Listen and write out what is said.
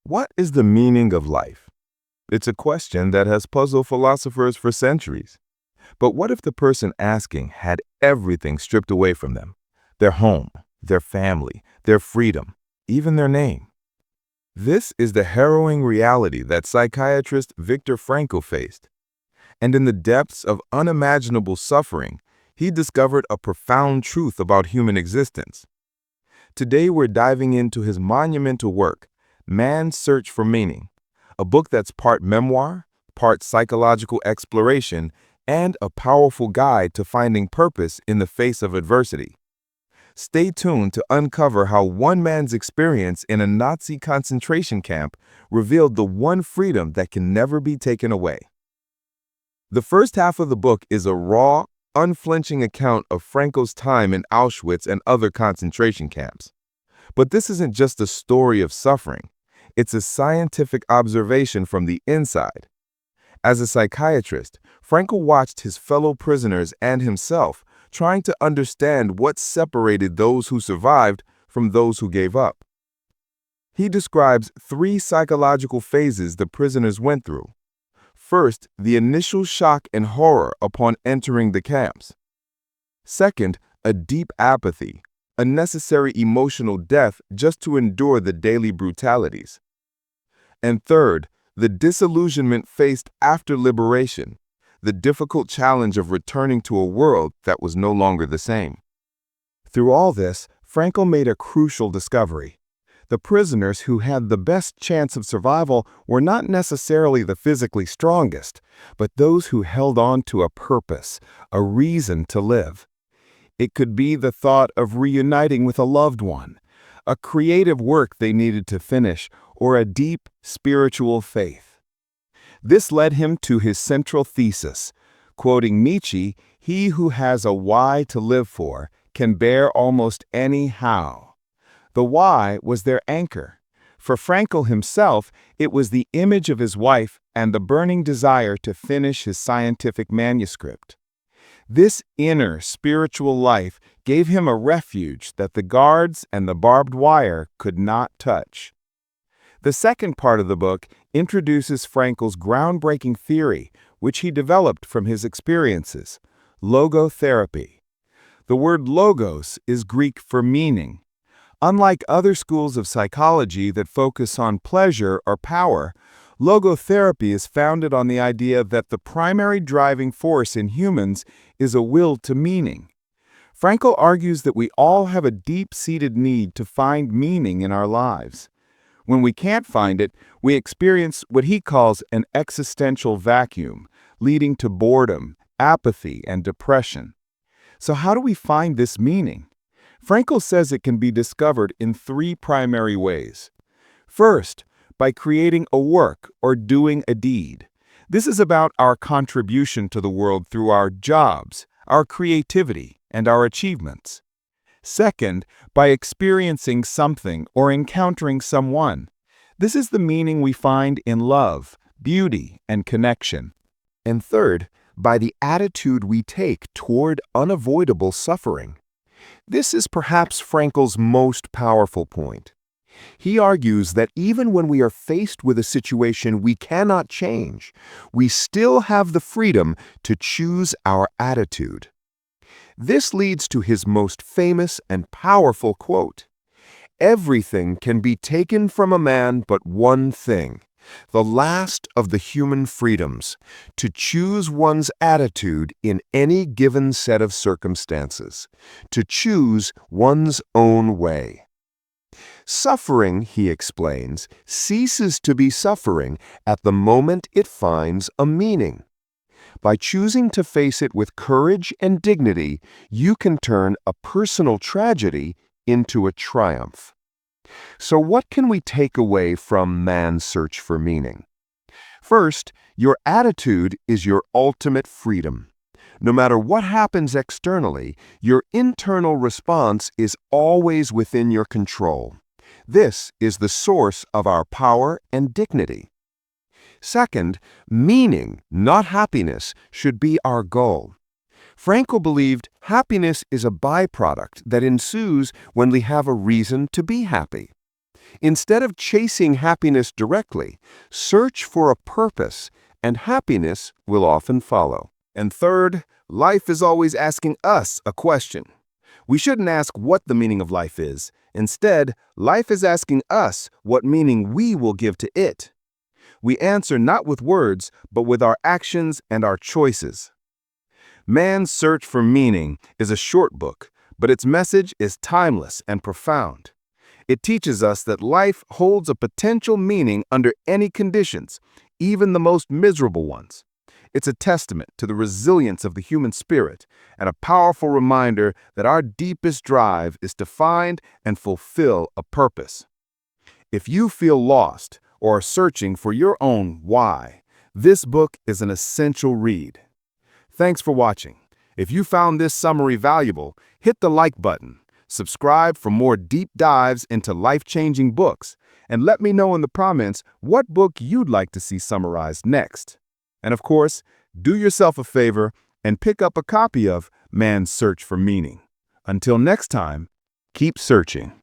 What is the meaning of life? It's a question that has puzzled philosophers for centuries. But what if the person asking had everything stripped away from them? Their home, their family, their freedom, even their name. This is the harrowing reality that psychiatrist Viktor Frankl faced. And in the depths of unimaginable suffering, he discovered a profound truth about human existence. Today we're diving into his monumental work, Man's Search for Meaning, a book that's part memoir, part psychological exploration, and a powerful guide to finding purpose in the face of adversity. Stay tuned to uncover how one man's experience in a Nazi concentration camp revealed the one freedom that can never be taken away. The first half of the book is a raw, unflinching account of Frankl's time in Auschwitz and other concentration camps. But this isn't just a story of suffering. It's a scientific observation from the inside. As a psychiatrist, Frankl watched his fellow prisoners and himself trying to understand what separated those who survived from those who gave up. He describes three psychological phases the prisoners went through. First, the initial shock and horror upon entering the camps. Second, a deep apathy, a necessary emotional death just to endure the daily brutalities. And third, the disillusionment faced after liberation, the difficult challenge of returning to a world that was no longer the same. Through all this, Frankl made a crucial discovery. The prisoners who had the best chance of survival were not necessarily the physically strongest, but those who held on to a purpose, a reason to live. It could be the thought of reuniting with a loved one, a creative work they needed to finish, or a deep spiritual faith. This led him to his central thesis. Quoting Nietzsche, "He who has a why to live for can bear almost any how." The why was their anchor. For Frankl himself, it was the image of his wife and the burning desire to finish his scientific manuscript. This inner spiritual life gave him a refuge that the guards and the barbed wire could not touch. The second part of the book introduces Frankl's groundbreaking theory, which he developed from his experiences, logotherapy. The word logos is Greek for meaning. Unlike other schools of psychology that focus on pleasure or power, logotherapy is founded on the idea that the primary driving force in humans is a will to meaning. Frankl argues that we all have a deep-seated need to find meaning in our lives. When we can't find it, we experience what he calls an existential vacuum, leading to boredom, apathy, and depression. So how do we find this meaning? Frankl says it can be discovered in three primary ways. First, by creating a work or doing a deed. This is about our contribution to the world through our jobs, our creativity, and our achievements. Second, by experiencing something or encountering someone. This is the meaning we find in love, beauty, and connection. And third, by the attitude we take toward unavoidable suffering. This is perhaps Frankl's most powerful point. He argues that even when we are faced with a situation we cannot change, we still have the freedom to choose our attitude. This leads to his most famous and powerful quote: "Everything can be taken from a man but one thing, the last of the human freedoms, to choose one's attitude in any given set of circumstances, to choose one's own way." Suffering, he explains, ceases to be suffering at the moment it finds a meaning. By choosing to face it with courage and dignity, you can turn a personal tragedy into a triumph. So what can we take away from Man's Search for Meaning? First, your attitude is your ultimate freedom. No matter what happens externally, your internal response is always within your control. This is the source of our power and dignity. Second, meaning, not happiness, should be our goal. Frankl believed happiness is a byproduct that ensues when we have a reason to be happy. Instead of chasing happiness directly, search for a purpose, and happiness will often follow. And third, life is always asking us a question. We shouldn't ask what the meaning of life is. Instead, life is asking us what meaning we will give to it. We answer not with words, but with our actions and our choices. Man's Search for Meaning is a short book, but its message is timeless and profound. It teaches us that life holds a potential meaning under any conditions, even the most miserable ones. It's a testament to the resilience of the human spirit and a powerful reminder that our deepest drive is to find and fulfill a purpose. If you feel lost or are searching for your own why, this book is an essential read. Thanks for watching. If you found this summary valuable, hit the like button, subscribe for more deep dives into life-changing books, and let me know in the comments what book you'd like to see summarized next. And of course, do yourself a favor and pick up a copy of Man's Search for Meaning. Until next time, keep searching.